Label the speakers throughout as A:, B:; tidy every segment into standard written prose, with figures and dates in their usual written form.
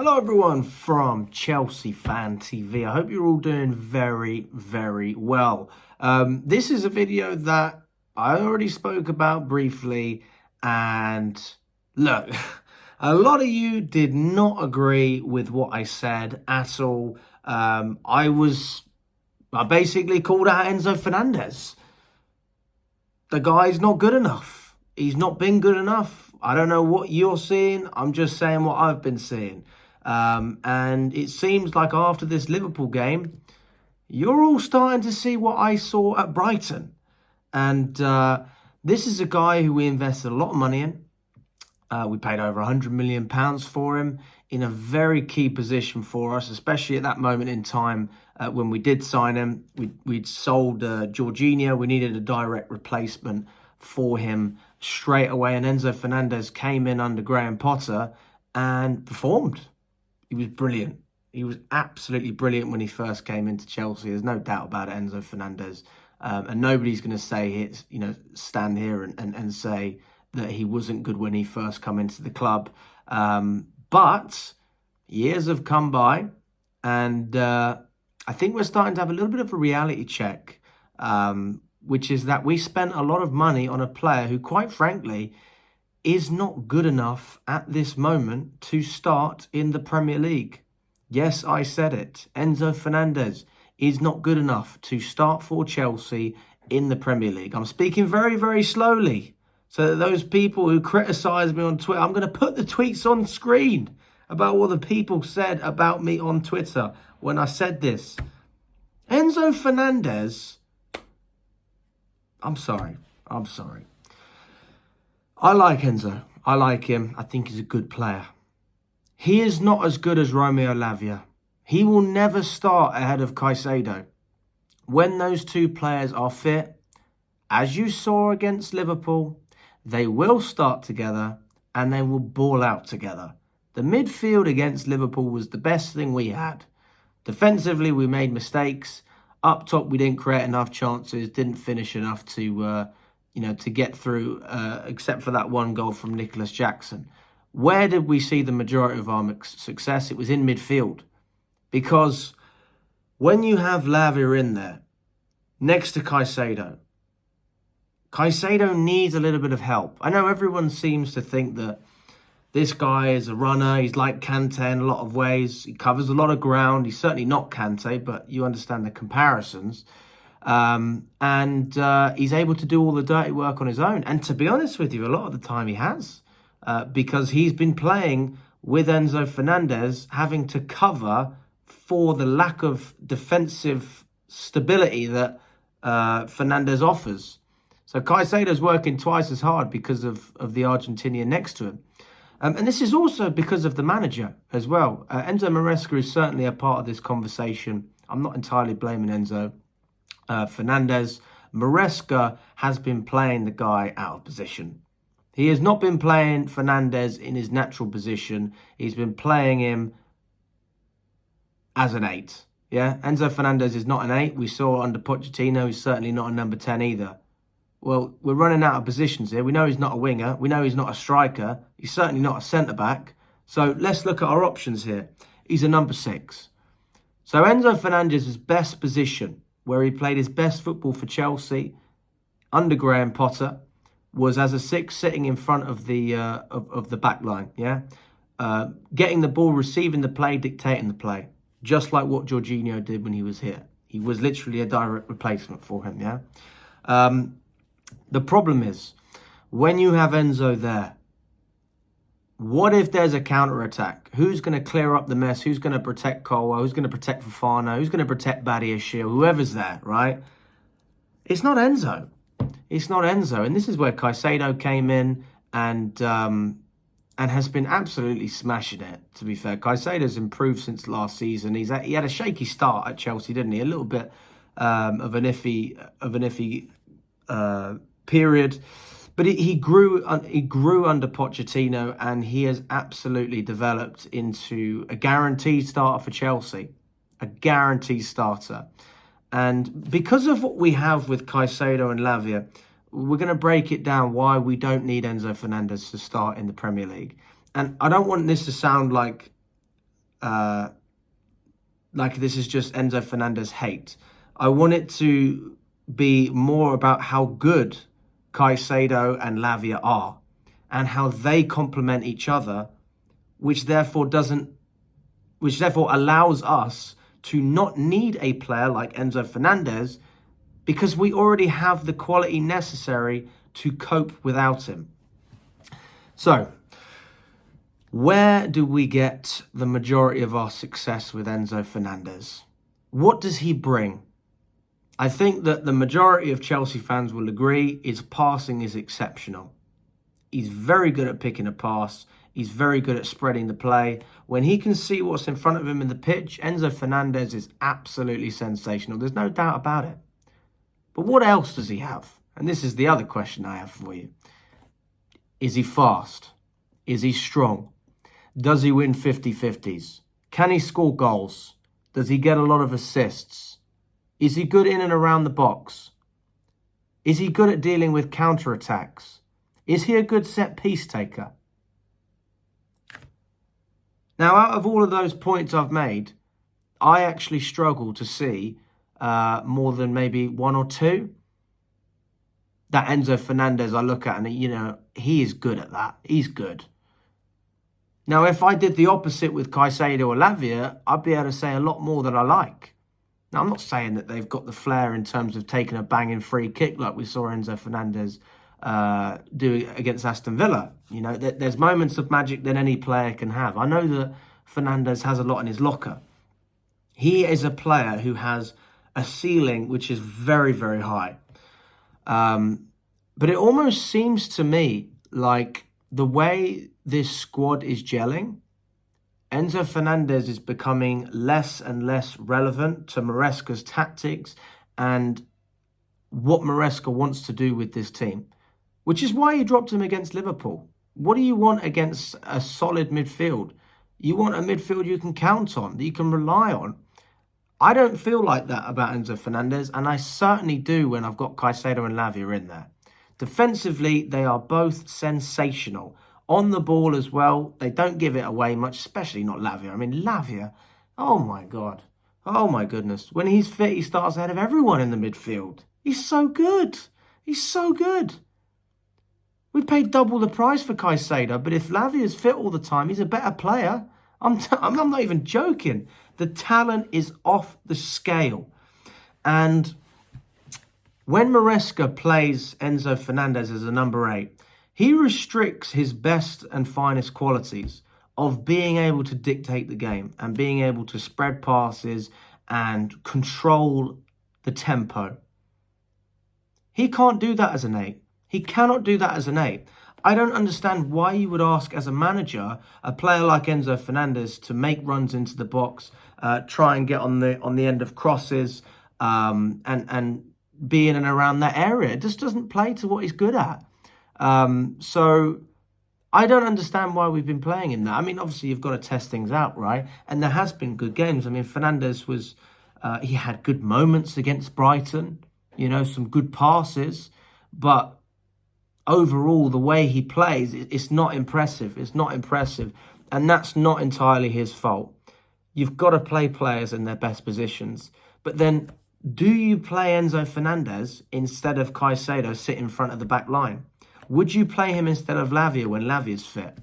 A: Hello everyone from Chelsea Fan TV. I hope you're all doing very, very well. This is a video that I already spoke about briefly, and look, a lot of you did not agree with what I said at all. I basically called out Enzo Fernandez. The guy's not good enough. He's not been good enough. I don't know what you're seeing. I'm just saying what I've been seeing. And it seems like after this Liverpool game, you're all starting to see what I saw at Brighton. And this is a guy who we invested a lot of money in. We paid over £100 million for him in a very key position for us, especially at that moment in time when we did sign him. We'd sold Jorginho. We needed a direct replacement for him straight away. And Enzo Fernandez came in under Graham Potter and performed. He was brilliant. He was absolutely brilliant when he first came into Chelsea. There's no doubt about it, Enzo Fernandez. And nobody's going to say, stand here and say that he wasn't good when he first come into the club. But years have come by, and I think we're starting to have a little bit of a reality check, which is that we spent a lot of money on a player who, quite frankly, is not good enough at this moment to start in the Premier League. Yes, I said it. Enzo Fernandez is not good enough to start for Chelsea in the Premier League. I'm speaking very, very slowly, so that those people who criticise me on Twitter, I'm going to put the tweets on screen about what the people said about me on Twitter when I said this. Enzo Fernandez, I'm sorry. I like Enzo. I like him. I think he's a good player. He is not as good as Romeo Lavia. He will never start ahead of Caicedo. When those two players are fit, as you saw against Liverpool, they will start together and they will ball out together. The midfield against Liverpool was the best thing we had. Defensively, we made mistakes. Up top, we didn't create enough chances, didn't finish enough to get through, except for that one goal from Nicholas Jackson. Where did we see the majority of our success? It was in midfield. Because when you have Lavia in there, next to Caicedo needs a little bit of help. I know everyone seems to think that this guy is a runner. He's like Kante in a lot of ways. He covers a lot of ground. He's certainly not Kante, but you understand the comparisons. And he's able to do all the dirty work on his own. And to be honest with you, a lot of the time he has. Because he's been playing with Enzo Fernandez, having to cover for the lack of defensive stability that Fernandez offers. So Caicedo's working twice as hard because of the Argentinian next to him. And this is also because of the manager as well. Enzo Maresca is certainly a part of this conversation. I'm not entirely blaming Enzo Fernandez. Maresca has been playing the guy out of position. He has not been playing Fernandez in his natural position. He's been playing him as an 8. Yeah, Enzo Fernandez is not an 8. We saw under Pochettino, he's certainly not a number 10 either. Well, we're running out of positions here. We know he's not a winger. We know he's not a striker. He's certainly not a centre-back. So let's look at our options here. He's a number 6. So Enzo Fernandez's best position, where he played his best football for Chelsea under Graham Potter, was as a 6, sitting in front of the back line, yeah? Getting the ball, receiving the play, dictating the play, just like what Jorginho did when he was here. He was literally a direct replacement for him, yeah? The problem is, when you have Enzo there, what if there's a counter-attack? Who's going to clear up the mess? Who's going to protect Colwell? Who's going to protect Fofana? Who's going to protect Badiashile? Whoever's there, right? It's not Enzo. It's not Enzo. And this is where Caicedo came in and has been absolutely smashing it, to be fair. Caicedo's improved since last season. He had a shaky start at Chelsea, didn't he? A little bit of an iffy period. But he grew under Pochettino, and he has absolutely developed into a guaranteed starter for Chelsea. A guaranteed starter. And because of what we have with Caicedo and Lavia, we're going to break it down why we don't need Enzo Fernandez to start in the Premier League. And I don't want this to sound like like this is just Enzo Fernandez hate. I want it to be more about how good Caicedo and Lavia are and how they complement each other, which therefore allows us to not need a player like Enzo Fernandez because we already have the quality necessary to cope without him. So, where do we get the majority of our success with Enzo Fernandez? What does he bring? I think that the majority of Chelsea fans will agree his passing is exceptional. He's very good at picking a pass. He's very good at spreading the play. When he can see what's in front of him in the pitch, Enzo Fernandez is absolutely sensational. There's no doubt about it. But what else does he have? And this is the other question I have for you. Is he fast? Is he strong? Does he win 50-50s? Can he score goals? Does he get a lot of assists? Is he good in and around the box? Is he good at dealing with counter-attacks? Is he a good set-piece taker? Now, out of all of those points I've made, I actually struggle to see more than maybe one or two. That Enzo Fernandez I look at and, he is good at that. He's good. Now, if I did the opposite with Caicedo or Lavia, I'd be able to say a lot more that I like. Now, I'm not saying that they've got the flair in terms of taking a banging free kick like we saw Enzo Fernandez do against Aston Villa. There's moments of magic that any player can have. I know that Fernandez has a lot in his locker. He is a player who has a ceiling which is very, very high. But it almost seems to me like the way this squad is gelling, Enzo Fernandez is becoming less and less relevant to Maresca's tactics and what Maresca wants to do with this team, which is why he dropped him against Liverpool. What do you want against a solid midfield? You want a midfield you can count on, that you can rely on. I don't feel like that about Enzo Fernandez, and I certainly do when I've got Caicedo and Lavia in there. Defensively, they are both sensational. On the ball as well, they don't give it away much, especially not Lavia. I mean, Lavia, oh my God. Oh my goodness. When he's fit, he starts ahead of everyone in the midfield. He's so good. He's so good. We paid double the price for Caicedo, but if Lavia's fit all the time, he's a better player. I'm not even joking. The talent is off the scale. And when Maresca plays Enzo Fernandez as a number 8, he restricts his best and finest qualities of being able to dictate the game and being able to spread passes and control the tempo. He can't do that as an 8. He cannot do that as an 8. I don't understand why you would ask as a manager a player like Enzo Fernandez to make runs into the box, try and get on the end of crosses, and be in and around that area. It just doesn't play to what he's good at. So I don't understand why we've been playing him that. I mean, obviously you've got to test things out, right? And there has been good games. I mean, Fernandez he had good moments against Brighton, some good passes, but overall, the way he plays, it's not impressive. It's not impressive. And that's not entirely his fault. You've got to play players in their best positions. But then, do you play Enzo Fernandez instead of Caicedo sit in front of the back line? Would you play him instead of Lavia when Lavia's fit?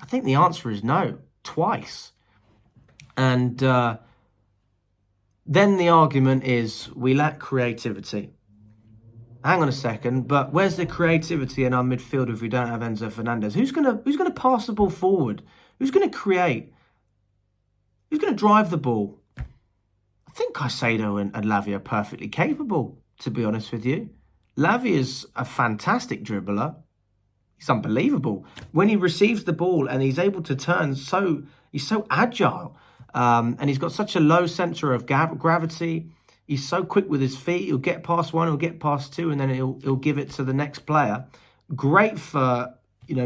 A: I think the answer is no, twice. And then the argument is we lack creativity. Hang on a second, but where's the creativity in our midfield if we don't have Enzo Fernandez? Who's gonna pass the ball forward? Who's gonna create? Who's gonna drive the ball? I think Caicedo and Lavia are perfectly capable, to be honest with you. Lavia's a fantastic dribbler. He's unbelievable. When he receives the ball and he's able to turn, he's so agile. And he's got such a low centre of gravity. He's so quick with his feet. He'll get past one, he'll get past two, and then he'll give it to the next player. Great for,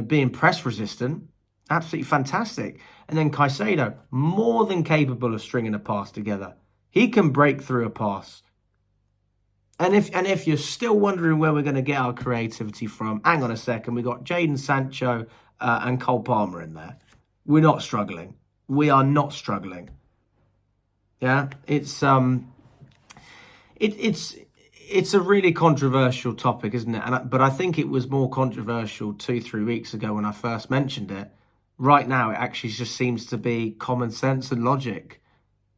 A: being press resistant. Absolutely fantastic. And then Caicedo, more than capable of stringing a pass together. He can break through a pass. And if you're still wondering where we're going to get our creativity from, hang on a second. We got Jadon Sancho and Cole Palmer in there. We're not struggling. we are not struggling. Yeah, it's a really controversial topic, isn't it? But I think it was more controversial 2-3 weeks ago when I first mentioned it. Right now, it actually just seems to be common sense and logic.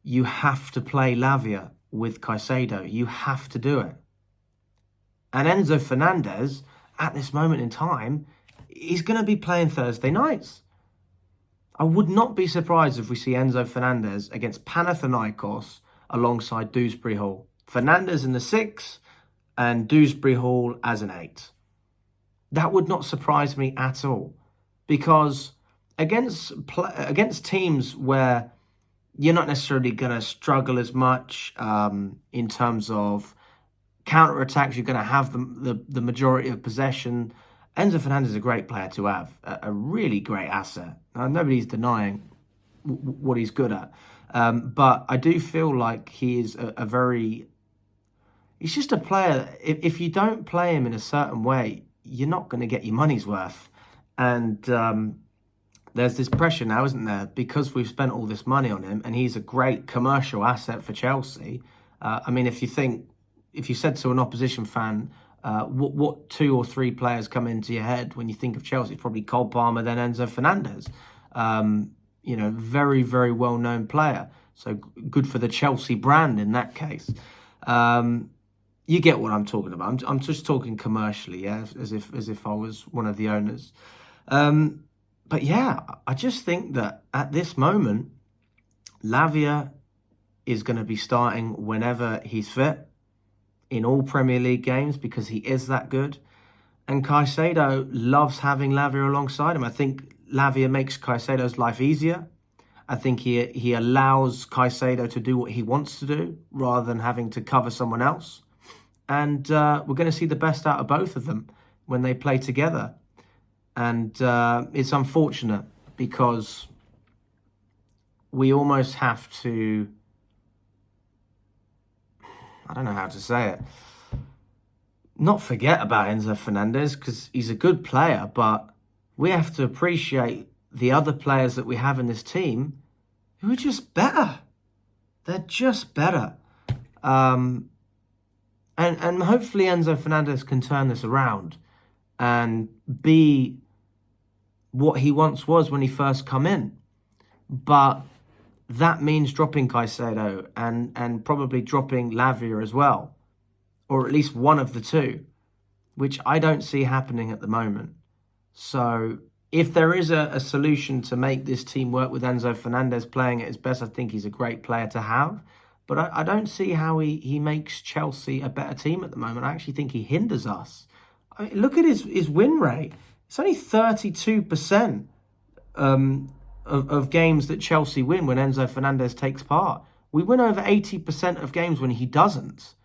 A: You have to play Lavia with Caicedo. You have to do it. And Enzo Fernandez, at this moment in time, he's going to be playing Thursday nights. I would not be surprised if we see Enzo Fernandez against Panathinaikos alongside Dewsbury Hall. Fernandez in the 6 and Dewsbury Hall as an 8. That would not surprise me at all. Because against teams where you're not necessarily going to struggle as much in terms of counter-attacks, you're going to have the majority of possession. Enzo Fernandez is a great player to have, a really great asset. Now, nobody's denying what he's good at. But I do feel like he is he's just a player. If you don't play him in a certain way, you're not going to get your money's worth. And there's this pressure now, isn't there? Because we've spent all this money on him and he's a great commercial asset for Chelsea. I mean, if you said to an opposition fan, what 2 or 3 players come into your head when you think of Chelsea? It's probably Cole Palmer, then Enzo Fernandez. Very, very well-known player. So good for the Chelsea brand in that case. You get what I'm talking about. I'm just talking commercially, yeah, as if I was one of the owners. But yeah, I just think that at this moment, Lavia is going to be starting whenever he's fit in all Premier League games because he is that good. And Caicedo loves having Lavia alongside him. I think Lavia makes Caicedo's life easier. I think he allows Caicedo to do what he wants to do rather than having to cover someone else. And we're going to see the best out of both of them when they play together. And it's unfortunate because we almost have to, I don't know how to say it, not forget about Enzo Fernandez because he's a good player, but we have to appreciate the other players that we have in this team who are just better. They're just better. And hopefully Enzo Fernandez can turn this around and be what he once was when he first come in. But that means dropping Caicedo and probably dropping Lavia as well, or at least one of the two, which I don't see happening at the moment. So if there is a solution to make this team work with Enzo Fernandez playing at his best, I think he's a great player to have. But I don't see how he makes Chelsea a better team at the moment. I actually think he hinders us. I mean, look at his win rate. It's only 32% of games that Chelsea win when Enzo Fernandez takes part. We win over 80% of games when he doesn't.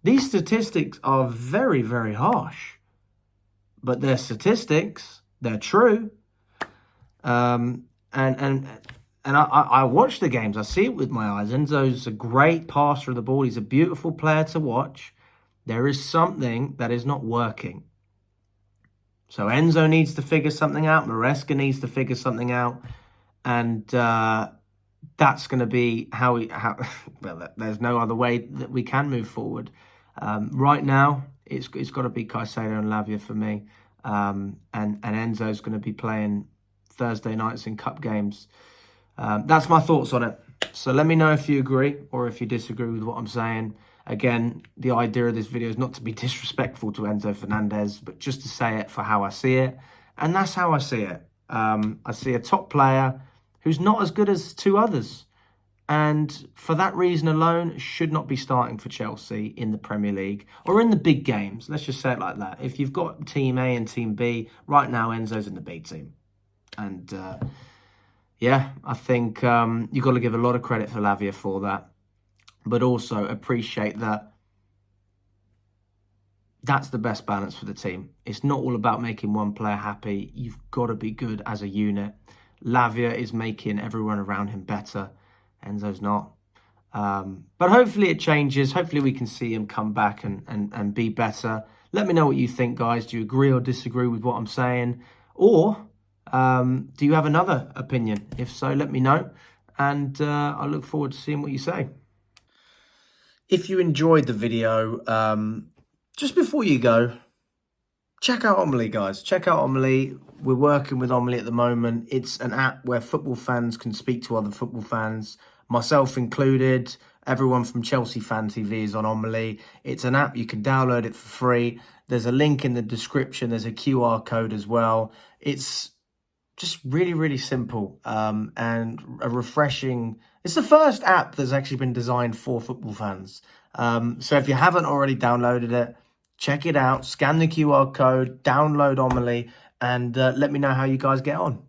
A: These statistics are very, very harsh. But they're statistics. They're true. And I watch the games. I see it with my eyes. Enzo's a great passer of the ball. He's a beautiful player to watch. There is something that is not working. So Enzo needs to figure something out. Maresca needs to figure something out. And that's going to be how well, there's no other way that we can move forward. Right now, it's got to be Caicedo and Lavia for me. And Enzo's going to be playing Thursday nights in cup games. That's my thoughts on it. So let me know if you agree or if you disagree with what I'm saying. Again, the idea of this video is not to be disrespectful to Enzo Fernandez, but just to say it for how I see it. And that's how I see it. I see a top player who's not as good as 2 others. And for that reason alone, should not be starting for Chelsea in the Premier League or in the big games. Let's just say it like that. If you've got Team A and Team B, right now Enzo's in the B team. And yeah, I think you've got to give a lot of credit for Lavia for that. But also appreciate that that's the best balance for the team. It's not all about making one player happy. You've got to be good as a unit. Lavia is making everyone around him better. Enzo's not. But hopefully it changes. Hopefully we can see him come back and be better. Let me know what you think, guys. Do you agree or disagree with what I'm saying? Or Do you have another opinion? If so, let me know. And I look forward to seeing what you say. If you enjoyed the video, just before you go, check out Omely, guys. Check out Omely. We're working with Omely at the moment. It's an app where football fans can speak to other football fans, myself included. Everyone from Chelsea Fan TV is on Omely. It's an app. You can download it for free. There's a link in the description. There's a QR code as well. It's just really, really simple and a refreshing. It's the first app that's actually been designed for football fans. So if you haven't already downloaded it, check it out, scan the QR code, download Omely, and let me know how you guys get on.